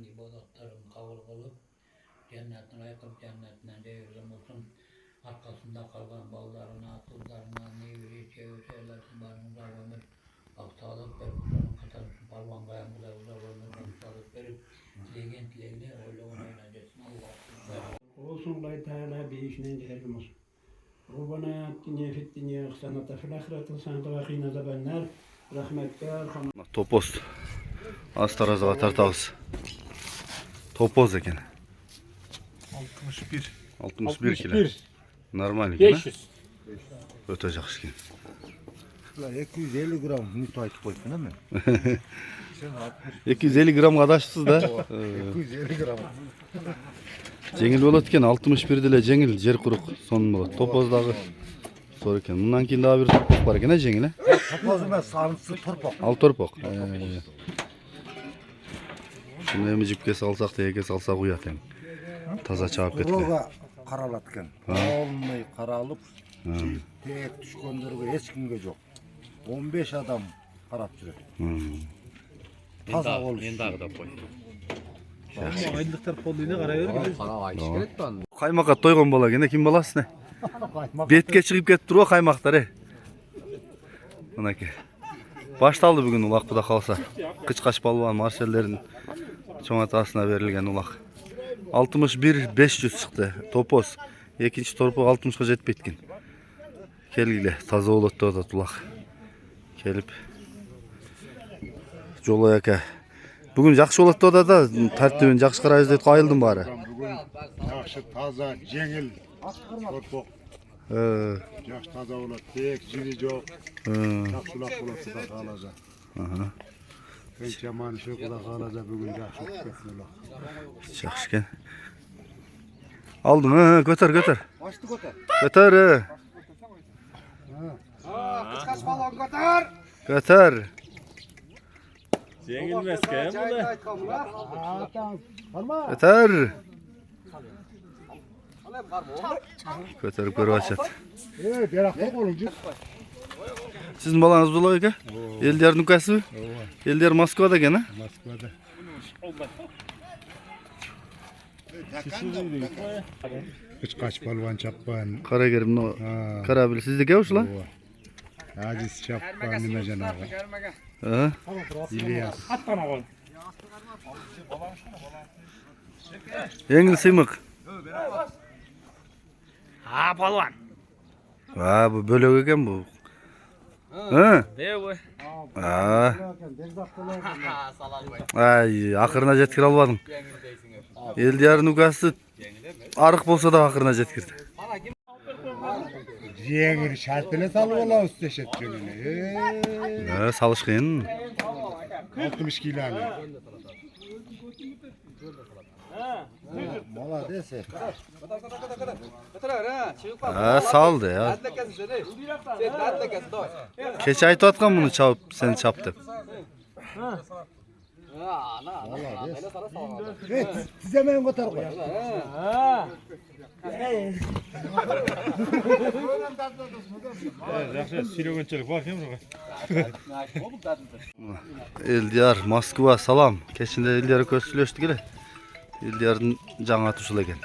amellerin, ibadetlerin kabul kılıp cennetine layıkıp cennetinden devirgen olsun. Arkasında kalan ballarına, kızlarına, nevri, çeviri eylesin, barınıza ömür. Bak sağlık verip, onun katarsın, parvan kayanıza ömür, bak sağlık verip, dileğin dileğini öyle ona eğlencesin. Allah'ım. olsun Allah Teala bir işine cehennem olsun. Rabbena atina fid dunya hasenatan ve fil ahireti hasenatan ve qina azabannar. Rahmetka erhamna. Topoz. Astaraz'a tartağız. Topoz eken. 61. 61 kilo. Normal eken. 500. Ötecek işken. 250 gram müteahhit koydun değil mi? 250 gram kadaşsız da. 250 gram. Жеңіл болады екен 61 деле жеңіл жер құруқ сонун болады топоздағы зор екен мындан кейін дағы бір торпақ бар екен жеңіл Topoz емес sarımsı torpak. ал торпақ шуны эми жіпке салсақ тегеге салсақ ұят ең таза чабып кеткен Kuruğa karalatken. Olmay karalıp tek düşkönlerge hiç kimge yok. 15 adam karap жүрөт. Taza oluş. Aylıklar polluğuna karayır. қаймаққа тойған бала екен кім баласы не бетке шығып кетіп тұр ғой қаймақтар мынакей башталды бүгін улақ құда қалса қышқаш балуан маршалдердің чоң атасына берілген улақ 61-500 шықты топоз екінші торпақ 60-ға жетпейді екен келгіле таза болады деп атады улақ келіп жолай ака бүгін жақсы болады деп атады да тәртібін жақсы қараймыз дейді қайылдым бары Yaxşı taza, jengil. Torpak. Yaxşı taza болады. Tek jiri жоқ. Жақсылап болады да қалажа. Қанша жаман іш құда қалажа бүгін жақсы кетті. жақсы екен алдың көтер Açtı көтер. көтер Қысқаш балон көтер. көтер Yenilmezke ya bu da. көтер көтеріп көріп açады Берақтық олыңжы. сіздің балаңыз бұл екен елдердің кәсібі елдер Москвада екен Москвада. Қышқаш балуан чаппан. қарагерім қарабілі сіздікі ушыла Aziz çappan nime janağı. İlyas. еңіл сыймық Polvon. bu bölök екен bu ай ақырына жеткіре албадың елдердің укасы арық болса да ақырына жеткірді Jengir şartıyla salı ola üsteşet jönüne. салыш қиын 60 kilo ali. Mala dese. салды кеше айтып атқан мұны чауып сені чап деп Tizemeyin kotar koy. Sürügünçülük var değil mi? Eldiyar Moskva salam кешінде Eldiyar көзсүйлөштү келе Eldiyardын жаңа атуушулу экен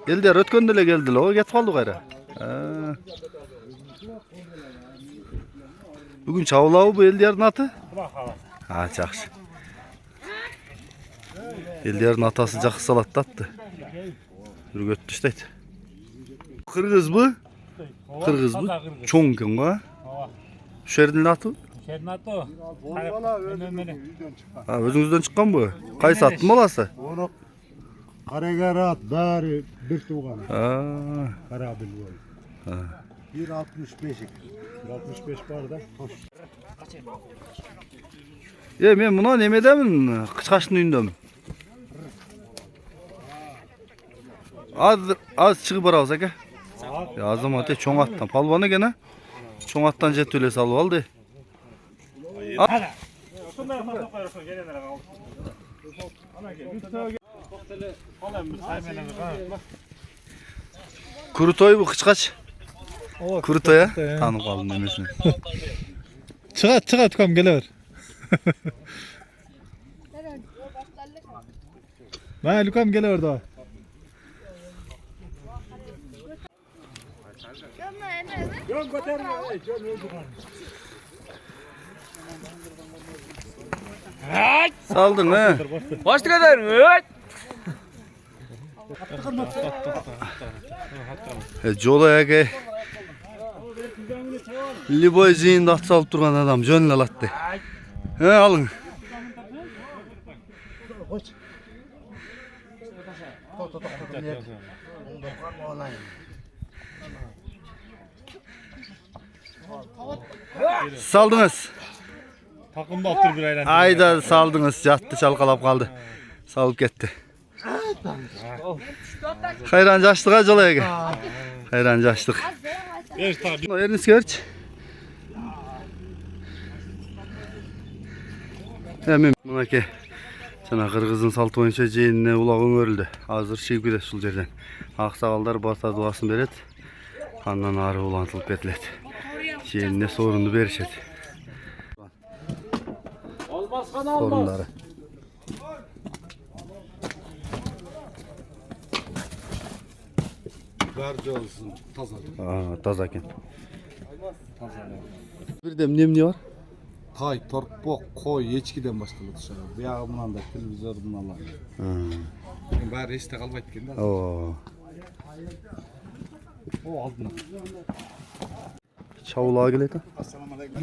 Eldiyar өткөндө эле келди эле ой кетип калды кайра бүгүн чабылабы бу Eldiyardын аты жакшы Eldiyardын атасы жакшы салат да атты үргөттү иштейт кыргызбы чоң экен го ушу жердин аты Şernatı. өзүңүздөн чыккан бу кайсы аттын баласы Onu Karagerat bari bir tuğan. Karabil boy. 1.65. 1.65 var da. мен мына немедемин кычкаштын үйүндөмүн аз чыгып барабыз аке азамат чоң аттан палбан экен чоң аттан жетип эле салып алды Крутой бу кычкач Крутой таанып калдым немесине Çıkart çıkart kom gele ver. Ben Lukam gel orada. Saldın ha. Başlık eder mi? Jolaya ke. Liboy zeyinde at salıp durgan adam jönüne alattı. He alın. Saldınız. Takım baktır bir ayran. Ayda saldınız. Yattı çalkalap kaldı. Salıp gitti. Hayrancı açtık ha Jolaya ke. Hayrancı açtık. Geç tabi. Ernest Görç. Hemen bunaki sana Kırgız'ın saltı oyunca jeyinine ulağın örüldü. Hazır şey güle sul жерден. Aksakallar basa duasını beret. Andan arı ulantılıp ketilet. Jeyinine sorundu berişet. Sorunları. Garcı olsun. Taza. Taza eken. Bir de ne var? Tay, torpok, koy, echkiden başladı dışarı. Buyağı bundan da televizörden Allah. Bari işte kalmayıp geldi. Oo. O aldın. Çavulağa geledi. Assalamu alaikum.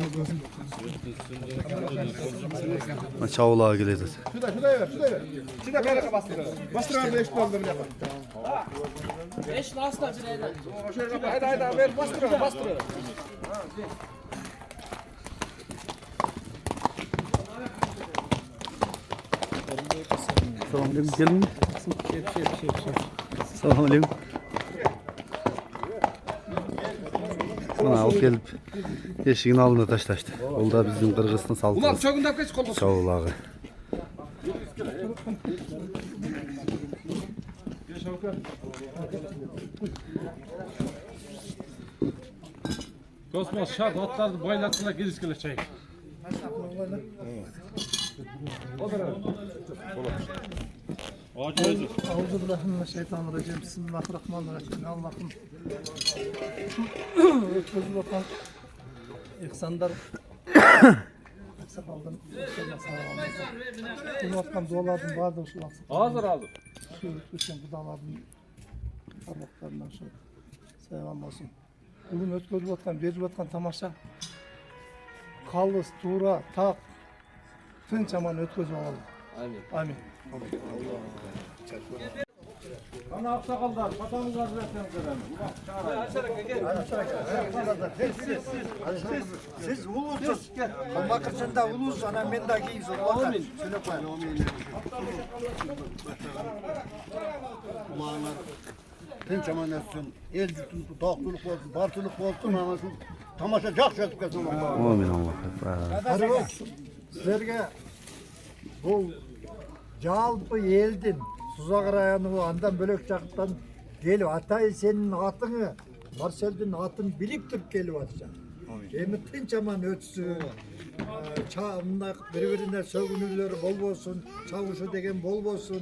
Çavulağa geledi. Şurada ver. Şurada kayaka bastır. Bastır abi eşit oldu bile. Eş lasta bireyden. Haydi ver bastır. Selamünaleyküm. Gelin mi? Selamünaleyküm. Sana alıp gelip eşiğin altına taşlaştı. O da bizim Kırgız'ın saltı. Ulan çökünden kaç koldu. Çavulağı. Kosmos şart atlardı baylattılar giriskele çay. Euzubillahimineşşeytanirracim. Bismillahirrahmanirrahim. Allah'ım. Ötközü bakan ihsandar aksakaldan bu vaktan dualardan vardı şu vakti. Hazır aldım. Şu bütün gıdalardan Allah'larından şu selam olsun. Ulum ötközü bakan, berip bakan tamaşa. Kalız, tuğra, tak. Tınç aman ötközü alalım. Amin. Bana aksakallar, patamızlar Siz ulusunuz. Bakırsında ulus ana ben de giyiz. Amin. Ulanlar. Tinç aman etsin. El tutun, tahtılık olsun, partılık olsun ama şu tamaşa çok çözüp geçsin. Amin Allah. Hadi bak. Sizlerge bu jalpı eldin Suzak rayonu andan bölük çakıttan gelip atay senin atını Marsel'din atın bilip turup gelip atacak. Emi tinç aman ötsün. Çağımda birbirine sövgünürleri bol olsun. Çavuşu degen bol olsun.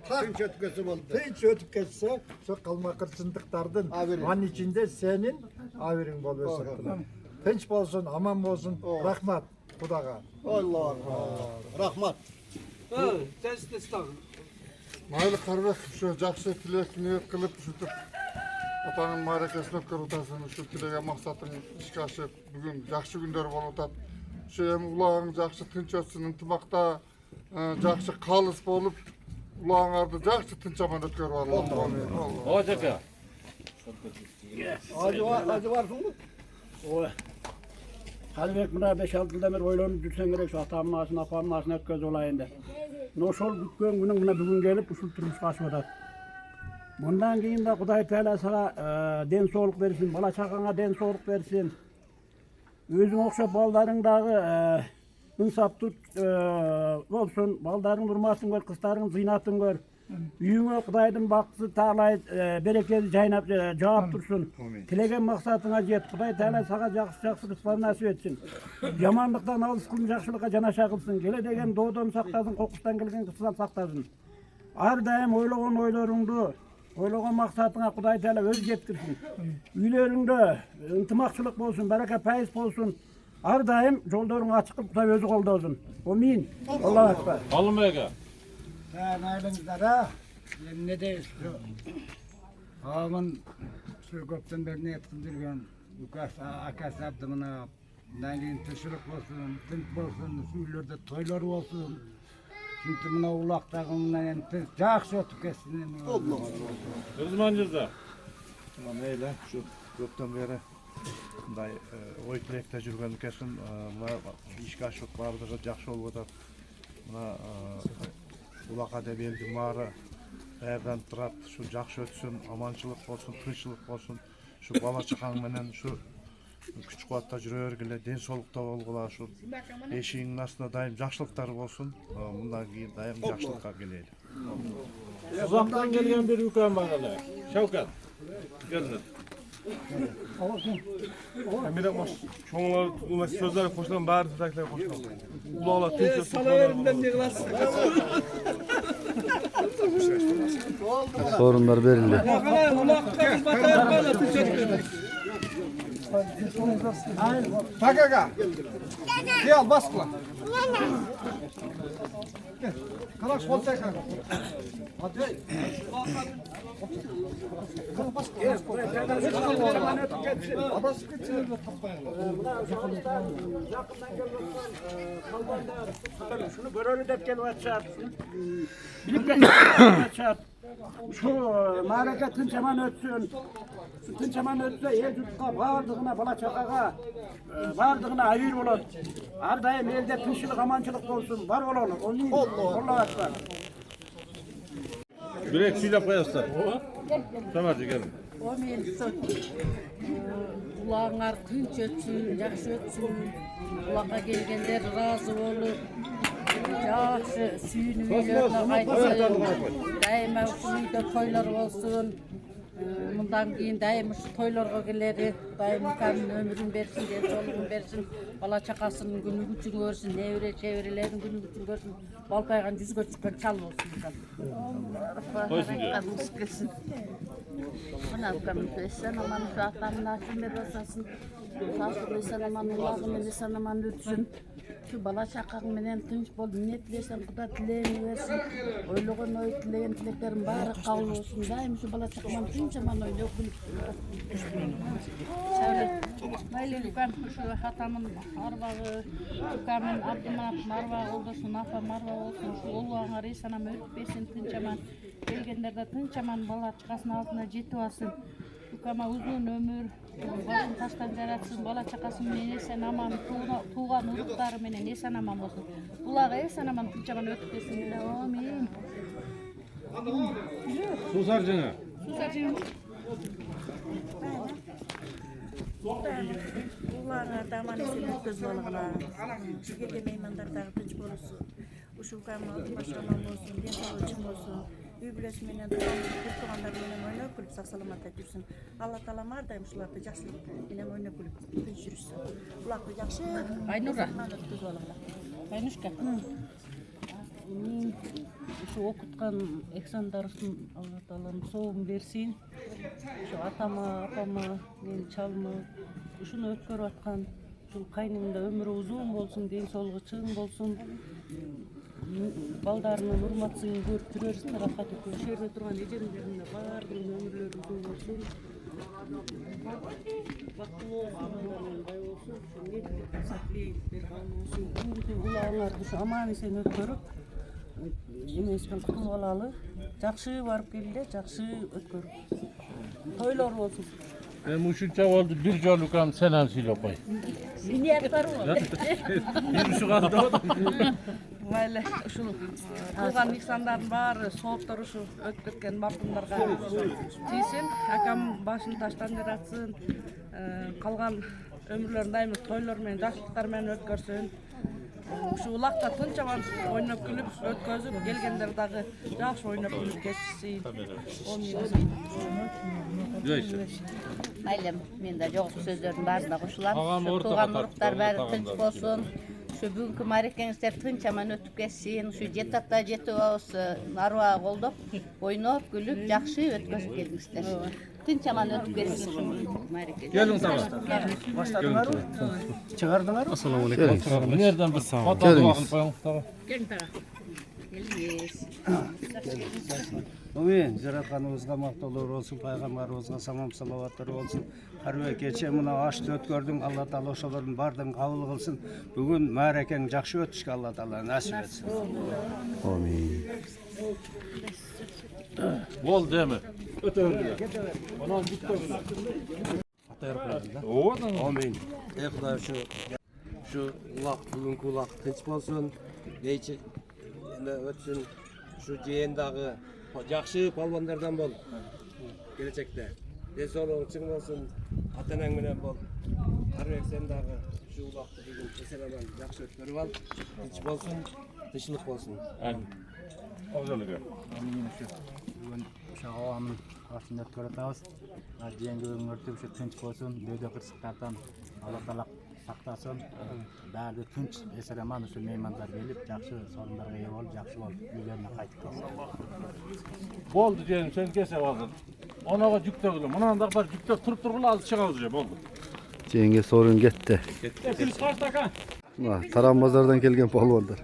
Tinç ötkesi oldu. Tinç ötüp geçse şu kalma kırsındıklardan an içinde senin avirin bol olsun. Tinç olsun, aman olsun. Rahmat Kudağa. Allah. Rahmat. Maylı kardeş şu жақсы тілек ниет қылып сөйтіп атаның мерекесін өткөрүп атасың şu тілеген мақсатың іске асып бүгін жақсы күндер болып атат şu эми уларың жақсы тынч өтсүн ынтымакта жақсы калыс болуп уларыңарды жақсы тынч аман өткөрүп алалы. Hoca ka. Acı var mı? O. Halbuki buna 5-6 yıldan beri oylanıp düşsen gerek şu atamın ağasını, apamın ağasını ötköz olayında. Noşol gitken günün buna bugün gelip usul turmuş kaçmadan. Bundan keyin de Kuday Teala sana den soğuk versin, bala çakana den soğuk versin. Özün okşap baldarың дағы ынсап tut olsun, baldarың durmasın gör, kızlarың zıynatın gör. Үйüңe Kuday'dın bakısı tağlayıp, bereketi caynap, cevap dursun. Tilegen maksatına jet, Kuday Teala sana жақсы kıslar nasip etsin. Yamanlıktan alış kılın, жақсылыққа жanaşa kılsın. Gele degen doğudan saktasın, kokuştan gelgen kısıdan saktasın. Her daim oylagan oylarыңды, oylagan maksatına Kuday Teala öz getirsin. Üylerinde ıntımakçılık bolsun, bereke payız bolsun. Her daim yollarың açık kılıp Kuday özü koldaсын. Amin. Allahu Ekber. Alın beyga. Ben aylımızlara ne de ağamın şu köpten beri yetkindirigen akası abdımına nangin tırşılık olsun, tınk olsun, süylerde toylar olsun. Çünkü buna ulaktağımdan yani жақсы ötüp kessin. Kızmancızda. Meyle şu köpten beri мындай ой тилекте жүргөндүк эсин мына ишке ашып баардыгы жакшы болуп атат. Мына улака деп элдин баары даярданып турат. Ушу жакшы өтсүн, аманчылык болсун, тынччылык болсун. Ушу бала чакаң менен ушу күч кубатта жүрө бергиле, ден соолукта болгула, ушу эшигиңдин астында дайым жакшылыктар болсун. Мындан кийин дайым жакшылыкка келели. Uzaktan gelgen bir üküm var hele. Şevkat. Gelin. Emine koş. Çoğunlar sözleri koşulan bari tutaklar koşulan. Ulağlar tüm salaverinden ne kılarsın? Sorunlar verildi. Takaga. Gel baskla. Kalaş kol tekrar. Hadi. Şunu görölü dep gelip atşat. Bilip gelip atşat. Şu maraka tınçaman ötsün. Şu tınçaman ötse el yurtqa bardığına bala çakağa bardığına ayır olur. Her daim elde tinçlik amançılık olsun. Var olur. Onun Allahu Ekber. Bürek süyle koyasın. Samarcı gelin. O men ulağlar tınç ötsün, yaxşı ötsün. Ulağa gelgenler razı olup yaxşı suyunu uylarına qaytsın. Daima şu uyda toylar olsun. Bundan keyin daim şu toylarga geleri, daim mükemmel ömrün bersin, densolug'un bersin, bala chaqasının günü gücün görsün, nevre çevrelerin günü gücün görsün, balpaygan yüzgö çıkkan çal olsun. Koysun. Bana mükemmel aman şu atamın aşımı basasın, sağlıklı aman ulağını aman ötsün. Şu bala çakak menen tınç bol, ne tilesen Kuda tileğini versin. Oyluğun oy tileyen tileklerin bari kavul olsun. Daim şu bala çakaman tınç aman oyluğu kulüp. Şöyle, böyle lükan şu hatamın arbağı, lükamın abdımın arbağı olsun, afam arbağı olsun. Şu oluğana reysanam öpüp versin tınç aman. Gelgenlerde tınç aman bala çakasının altına jetip alsın. Lükama uzun ömür. Başın taştan jaratsın, bala çakasın menen esen aman, tuğan urukları menen esen aman olsun. Bulağa esen aman tınçaman ötüp desin. Amin. Susarcına. Susarcına. Ulağlar da aman esen ötkөz bolğular. Şu gelgen meymandardağı tınç bolsun. Uşul kaymağın başlaman olsun, densoğluğun olsun. Übülesi menen tuğanlar menen oynap kulüp sağ salamatda жүрсün. Allah Taala mardayım şularda жақсылық menen oynap kulüp tınç жүрсün. Ulaqı жақсы. Aynura. Aynuşka. Şu okutkan eksandarısın Allah Taala'nın soğum versin. Şu atama, apama, men çalma, şunu ötkörüp atkan, şu kaynımda ömrü uzun bolsun, densoğluğu çığın bolsun. Baldarının urmatсын көрүп жүрөрсүң, рахат өткөн жерде турган эжемдеринде баардыгынын өмүрлөрү uzun болсун. Бактылуу болсун, бай болсун, ошо ниетке саклей берген болсун. Бүгүнкү улааңарды ушу аман эсен өткөрүп, эмеспен кутулуп алалы. Жакшы барып келди, жакшы өткөрүп. Тойлор болсун. Ben uşunça oldu bir jolukam selam söyle koy. Niyetler var. Bir şu kadar. Böyle şu tuğan insanların bari soğukları şu ötketken marhumlarga tiysin. Akam başını taştan yaratsın. Kalgan ömürlerini daim toylar men, жақсылықтар men ötkörsün. Şu ulaqta tınçaman oynap gülüp ötközüp gelgenler dağı жақсы oynap gülüp geçsin. Aylem, men de жоқ сөздөрдүн баарына кошулам. Туган уруктар баары тынч болсун. Şu bugünkü marekеңizdер тынчаман өтүп кетсин, şu 7 апта 7 ауыз арбага колдоп, ойноп, күлүп, жакшы өткөзүп келиңиздер. Тынчаман өтүп кетсин şu мареке. Gelin tamam. Başladılar mı? Çıkardılar mı? Nereden bir sağ ol. Келин тага. Келиңиz. Омин, жаратқанымызға мақтаулар болсын, пайғамбарымызға салам салауаттар болсын. Қарбек кеше мына ашты өткөрдің, Алла Тағала ошолордун бардығын қабыл қылсын. Бүгін мәрекең жақсы өтішке Алла Тағала нәсіп етсін. Amin. Bol değil mi? Amin. Ey Xudoy şu ulaq bugünkü ulaq tinch bolsun. Neyçe ötsün. Şu jeyindağı yaxşı palvonlardan bol. Gelecekte. Desolun çıng bolsun. Ata-enaң менен bol. Qarabek sen dağı şu ulaqты bugün eseraman yaxşı ötkөрüp al. Tinch bolsun. Tinchlik bolsun. Bugün şu havamın karşısında ötkörüyoruz. Diyen göğün örtüp şu tınç olsun, böyle kırsıklardan Allah Taala saklasın. Bәрі tınç eseraman şu meymanlar gelip, жақсы sorunlarga iyi ol, жақсы ol, үйlerine qaytıp kalsın. Boldu diyelim sen kesep aldın. Onaga jükte kılın. Munan da bar jükte turup turgula az çığa olacak oldu. Jenge sorun gitti. Taranbazardan kelgen palvanlar.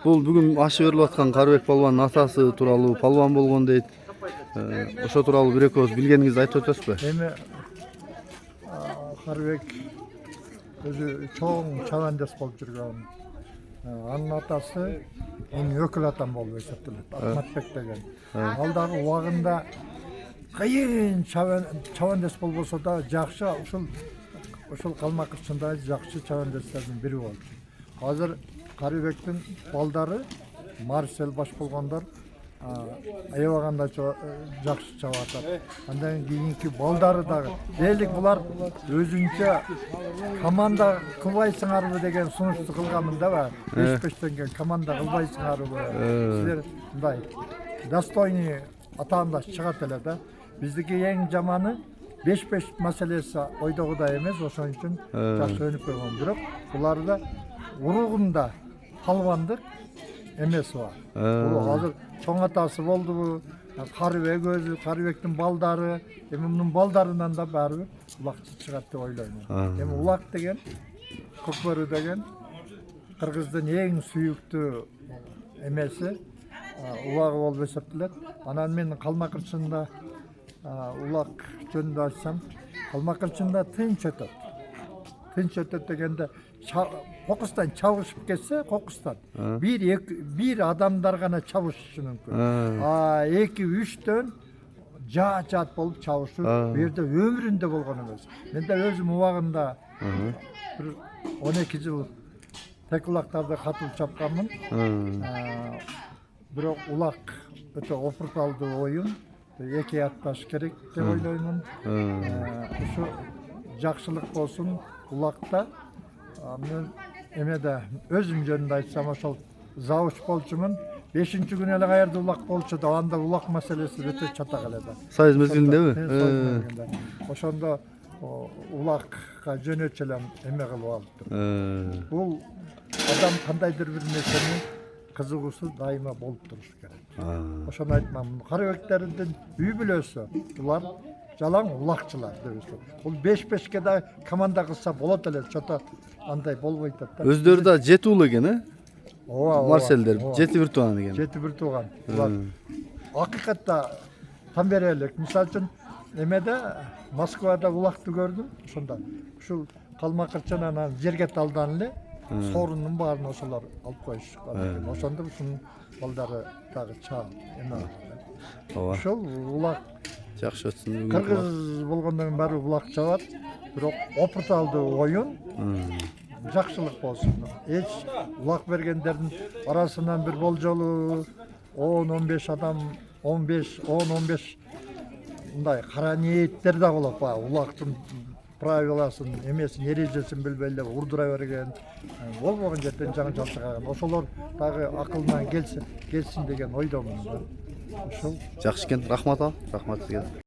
Bul bugün aşı verilip atkan Qarabek palvanın atası turalуу palvan bolgon deyt. Oşo turalуу bir ekөөз bilgeniңizди айтып өтөсүзбү? Эми Қарбек өзү чоң чабандес болуп жүргөн. Анын атасы эми өкүл атам болуп эсептелет. Ахматбек деген. Алдагы убагында кыйын чабандес болбосо да жакшы ушул калмак ычында жакшы чабандестердин бири болду. Азыр Қарбектин балдары Марсел баш болгондор аябаганда жакшы чабып атат. Андан кийинки балдары дагы дээрлик булар өзүнчө команда кылбайсыңарбы деген сунушту кылганмын да бар. 5-5тен кийин команда кылбайсыңарбы? Силер мындай достойный атаандаш чыгат эле да. Биздики эң жаманы 5-5 маселеси ойдогудай эмес, ошон үчүн жакшы өнүп койгон. Бирок буларда уругунда палвандык эмес бар. Бул азыр чоң атасы болдубу, Қарбек өзү, Қарбектин балдары, эми мунун балдарынан да баары улакчы чыгат деп ойлойм. Эми улак деген, көкбөрү деген кыргыздын эң сүйүктүү эмеси, улагы болуп эсептелет. Анан мен Калмакырчында улак жөнүндө айтсам, Калмакырчында тынч өтөт. Тынч өтөт дегенде кокустан чабышып кетсе, кокустан бир адамдар гана чабышышы мүмкүн. 2-3төн жаат болуп чабышуу бу жерде өмүрүндө болгон эмес. Мен да өзүм убагында 12 жыл тек улактарды катылып чапканмын. Бирок улак өтө опурталдуу оюн, эки атташ керек деп ойлоймун. Ушу жакшылык болсун улакта. Мен эмеде өзүм жөнүндө айтсам, ошол завуч болчумун. 5-күнү эле каерде улак болчу да, анда улак маселеси өтө чатак эле да. Союз мезгилиндеби? Ошондо улакка жөнөчү эле эме кылып алыптыр. Бул адам кандайдыр бир нерсени кызыгуусу дайыма болуп турушу керек. Ошону айтмам. Карабектердин үй бүлөсү булар жалаң улакчылар деп эсептейм. Бул 5-5ке да команда кылса болот эле, чото андай болбойт да. Өздөрү да 7 уулу экен, э? Ооба. Марселдер 7 бир тууган экен. 7 бир тууган. Булар акыйкатта там берелик. Мисалы үчүн эмеде Москвада улакты көрдүм. Ошондо ушул Калмакырчан анан жерге талдан эле сорунун баарын ошолор алып коюшкан. Ошондо ушунун балдары дагы чаң эме. Ошол улак жакшы өтсүн. Кыргыз болгондон баары улак чабат. Бирок опурталдуу оюн жакшылык болсун. Эч улак бергендердин арасынан бир болжолу 10-15 адам, 10-15 мындай кара ниеттер да болот. Улактын правиласын, эмесин, эрежесин билбей эле урдура берген, болбогон жерден жаңы жалтырган. Ошолор дагы акылынан келсин деген ойдомун. Ошол жакшы экен. Рахмат ал. Рахмат сизге.